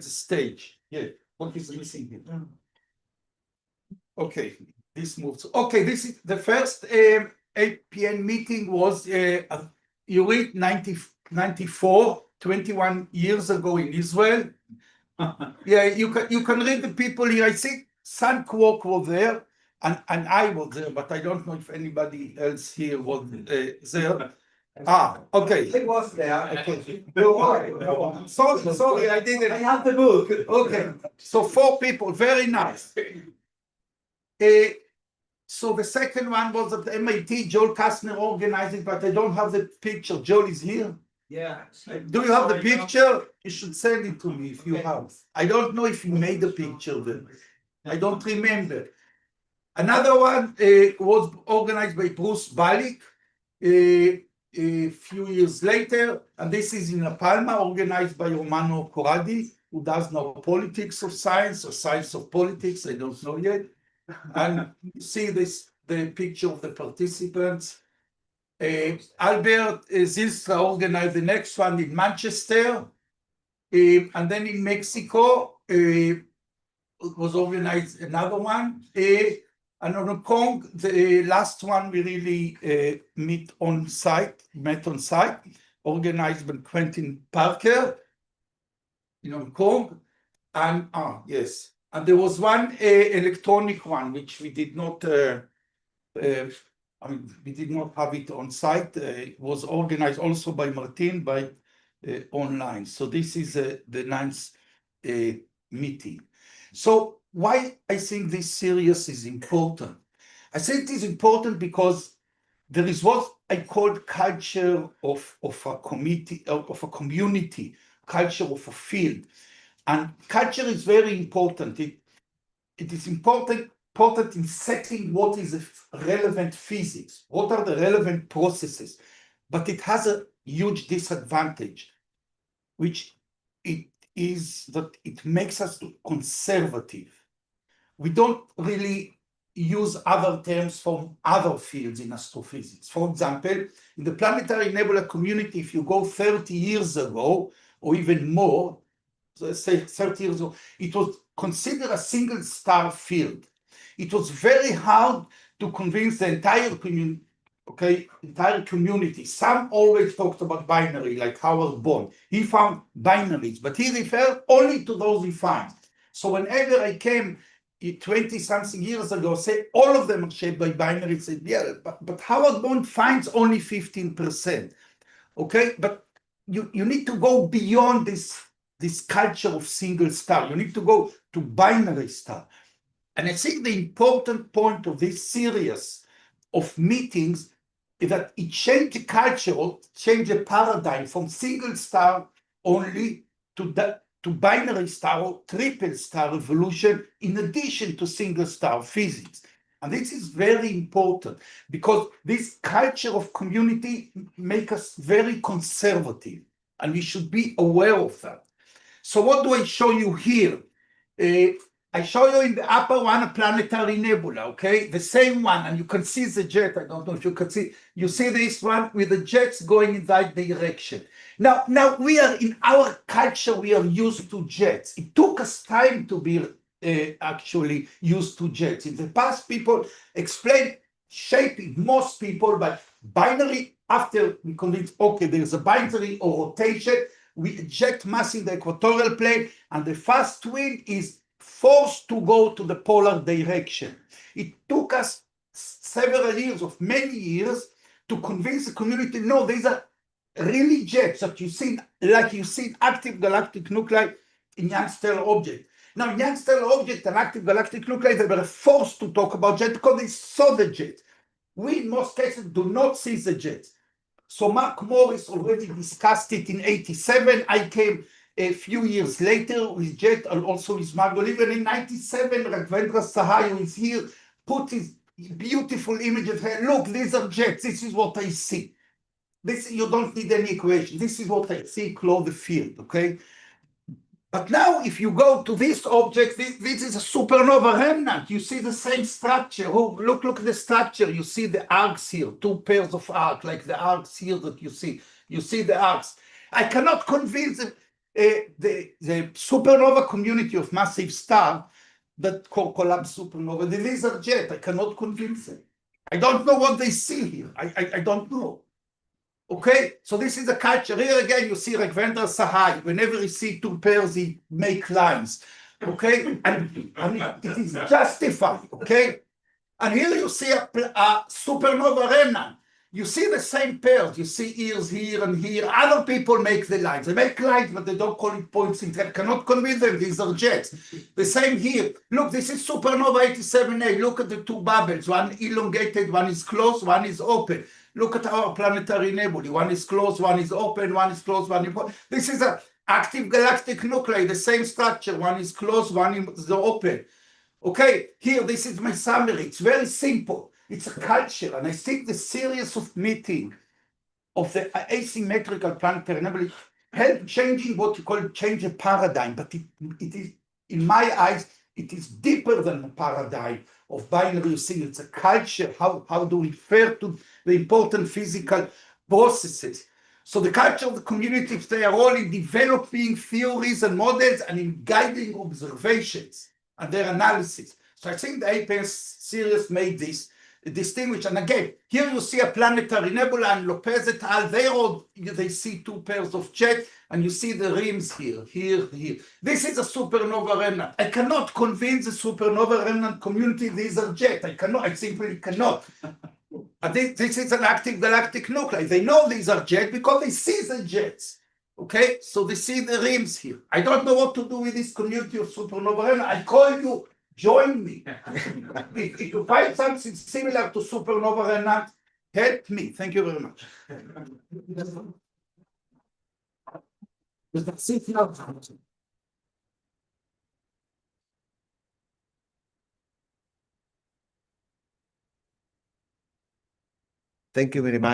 the stage. Yeah, what is missing here? Okay, this moves. Okay, this is the first APN meeting was you read 94, 21 years ago in Israel. Yeah, you can read the people here. I think San Kwok was there, and I was there, but I don't know if anybody else here was there. Okay. It was there. Okay. Sorry, I didn't. I have the book. Okay, so 4 people, very nice. So the second one was at MIT, Joel Kastner organizing, but I don't have the picture. Joel is here. Yeah. Do you have the picture? You should send it to me if you have. I don't know if you made the picture then. I don't remember. Another one was organized by Bruce Balik a few years later, and this is in La Palma, organized by Romano Corradi, who does now politics of science or science of politics, I don't know yet. And you see this, the picture of the participants. Albert Zilstra organized the next one in Manchester, and then in Mexico was organized another one. And on Hong Kong, the last one we really met on site, organized by Quentin Parker in Hong Kong. And yes, and there was one electronic one which we did not. I mean, we did not have it on site. It was organized also by Martin by online. So this is the 9th meeting. So why I think this series is important? I think it is important because there is what I call culture of a committee, of a community, culture of a field. And culture is very important. It is important in setting what is relevant physics, what are the relevant processes, but it has a huge disadvantage, which it is that it makes us conservative. We don't really use other terms from other fields in astrophysics. For example, in the planetary nebula community, if you go 30 years ago, or even more, let's say 30 years ago, it was considered a single star field. It was very hard to convince the entire community. Some always talked about binary, like Howard Bond. He found binaries, but he referred only to those he found. So whenever I came 20-something years ago, say all of them are shaped by binaries, said, yeah, but Howard Bond finds only 15%. Okay, but you need to go beyond this culture of single star. You need to go to binary star. And I think the important point of this series of meetings is that it changed the culture, or changed the paradigm from single star only to binary star or triple star evolution, in addition to single star physics. And this is very important because this culture of community makes us very conservative, and we should be aware of that. So what do I show you here? I show you in the upper one a planetary nebula, okay? The same one, and you can see the jet. I don't know if you can see. You see this one with the jets going in that direction. Now we are in our culture, we are used to jets. It took us time to be actually used to jets. In the past, people explained shaping, most people, by binary. After we convinced, okay, there's a binary or rotation, we eject mass in the equatorial plane, and the fast twin is forced to go to the polar direction. It took us several years, of many years, to convince the community, no, these are really jets that you see, like you see active galactic nuclei in young stellar objects. Now, in young stellar objects and active galactic nuclei, they were forced to talk about jets because they saw the jet. We, in most cases, do not see the jets. So Mark Morris already discussed it in '87. I came a few years later with jet, and also with Margot. Even in '97, Raghavendra Sahai, who is here, put his beautiful images. Look, these are jets. This is what I see. This, you don't need any equation. This is what I see, close the field, okay? But now, if you go to this object, this is a supernova remnant. You see the same structure. Oh, look at the structure. You see the arcs here, 2 pairs of arcs, like the arcs here that you see. You see the arcs. I cannot convince them. the supernova community of massive star that collapse supernova, the laser jet, I cannot convince them. I don't know what they see here. I don't know. Okay, so this is a culture. Here again, you see Raghvendra Sahai. Whenever you see two pairs, he make lines. Okay, and it is justified. Okay, and here you see a supernova remnant. You see the same pairs. You see ears here and here. Other people make the lines. They make lines, but they don't call it points in time. Cannot convince them. These are jets. The same here. Look, this is supernova 87A. Look at the two bubbles. One elongated, one is closed, one is open. Look at our planetary nebulae. One is closed, one is open, one is closed, one is open. This is an active galactic nuclei, the same structure. One is closed, one is open. Okay, here, this is my summary. It's very simple. It's a culture, and I think the series of meeting of the asymmetrical planetary nebulae help changing what you call change a paradigm, but it is, in my eyes, it is deeper than the paradigm of binary. You see, it's a culture. How do we refer to the important physical processes? So the culture of the communities, they are all in developing theories and models and in guiding observations and their analysis. So I think the APS series made this distinguish. And again, here you see a planetary nebula, and Lopez et al. They see two pairs of jets, and you see the rims here. This is a supernova remnant. I cannot convince the supernova remnant community these are jets. I simply cannot. This is an active galactic nuclei. They know these are jets because they see the jets. Okay, so they see the rims here. I don't know what to do with this community of supernova remnant. I call you. Join me. If you find something similar to supernova remnant, help me. Thank you very much. Thank you very much.